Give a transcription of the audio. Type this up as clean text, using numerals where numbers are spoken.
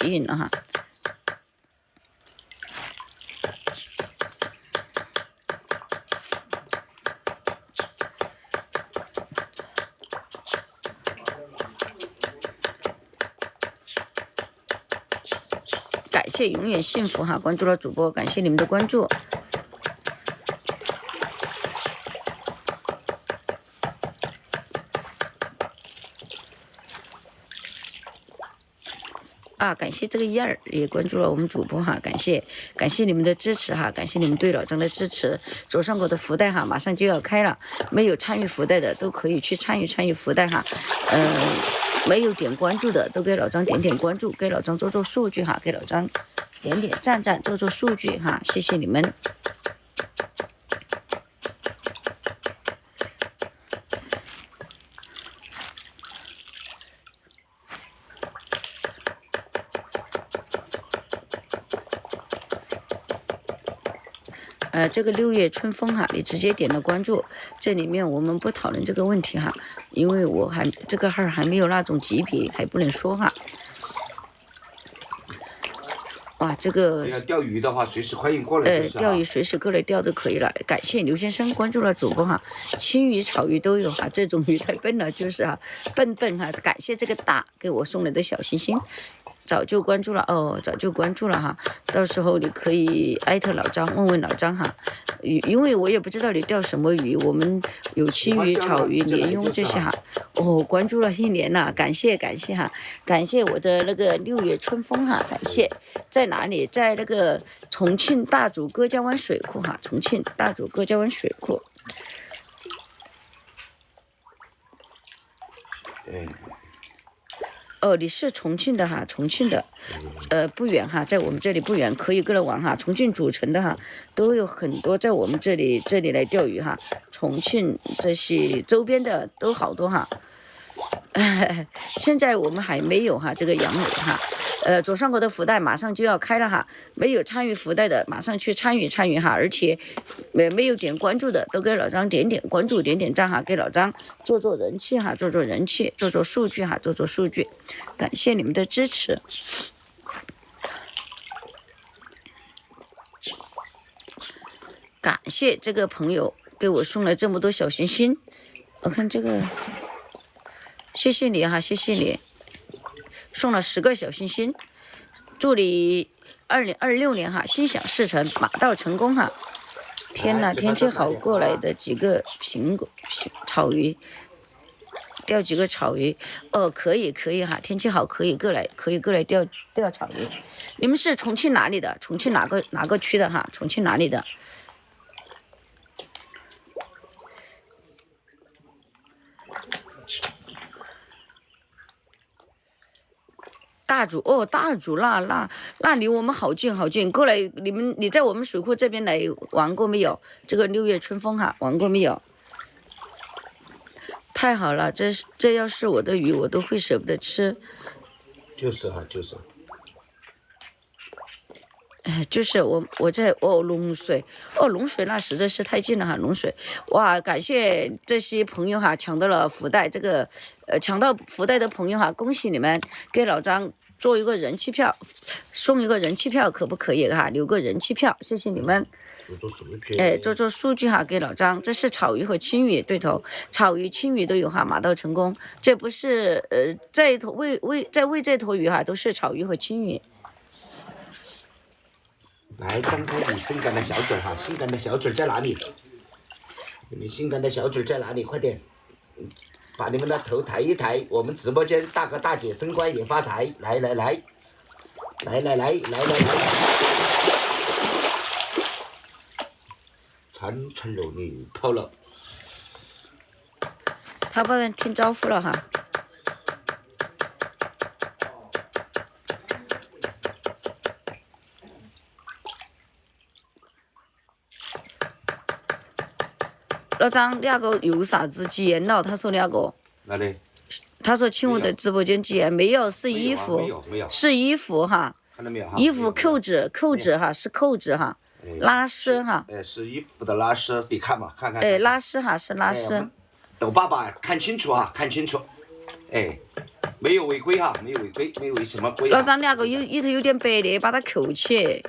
吸引了哈。感谢永远幸福哈，关注了主播，感谢你们的关注。感谢这个燕儿也关注了我们主播哈，感谢你们的支持哈，感谢你们对老张的支持。左上角的福袋哈，马上就要开了，没有参与福袋的都可以去参与福袋哈。没有点关注的都给老张点关注，给老张做数据哈，给老张点赞做数据哈，谢谢你们。这个6月春风哈，你直接点了关注，这里面我们不讨论这个问题哈，因为我这个号还没有那种级别，还不能说哈。哇，这个要钓鱼的话，随时欢迎过来就是钓鱼随时过来钓都可以了。感谢刘先生关注了主播哈，青鱼、草鱼都有哈，这种鱼太笨了，就是哈，笨哈。感谢这个大给我送来的小心心。早就关注了早就关注了哈，到时候你可以艾特老张问老张哈，因为我也不知道你钓什么鱼，我们有青鱼、草鱼、鲢鳙这些哈。关注了1年了，感谢哈，感谢我的那个6月春风哈，感谢。在哪里？在那个重庆大煮歌家湾水库哈，重庆大煮歌家湾水库。你是重庆的哈，重庆的，不远哈，在我们这里不远，可以过来玩哈。重庆主城的哈，都有很多在我们这里来钓鱼哈。重庆这些周边的都好多哈。现在我们还没有哈这个阳痿哈。左上角的福袋马上就要开了哈，没有参与福袋的马上去参与哈，而且没有点关注的都给老张点关注点赞哈，给老张做人气哈，做人气，做数据哈，做数据，感谢你们的支持。感谢这个朋友给我送了这么多小心心，我看这个，谢谢你哈，谢谢你。送了10个小心心，祝你2026年哈心想事成，马到成功哈。天哪，天气好，过来的几个草鱼，钓几个草鱼，可以哈，天气好可以过来钓草鱼。你们是重庆哪里的？重庆哪个区的哈？重庆哪里的？大煮那离我们好近，过来你在我们水库这边来玩过没有？这个6月春风哈，玩过没有？太好了，这要是我的鱼，我都会舍不得吃。就是。就是我在龙水那实在是太近了哈，龙水哇，感谢这些朋友哈，抢到了福袋，这个抢到福袋的朋友哈，恭喜你们，给老张做一个人气票，送一个人气票可不可以哈？留个人气票，谢谢你们。做数据哈，给老张，这是草鱼和青鱼对头，草鱼、青鱼都有哈，马到成功，这不是这头喂这头鱼哈，都是草鱼和青鱼。来张开你性感的小嘴哈，性感的小嘴在哪里？你们性感的小嘴在哪里？快点，把你们的头抬一抬，我们直播间大哥大姐升官也发财，来，川川肉你跑了，他不能听招呼了哈。老张，那个有啥子禁言了？他说那个。哪里？他说请我在直播间禁言，没有，是衣服，没有，是衣服哈。看到没有哈？衣服扣子哈，是扣子哈，拉丝哈。是衣服的拉丝，你看嘛，看。拉丝哈，是拉丝。豆爸爸看清楚哈，看清楚。没有违规哈，没有违规，没有违什么规啊。老张，你那个里头有点白的，把它扣起。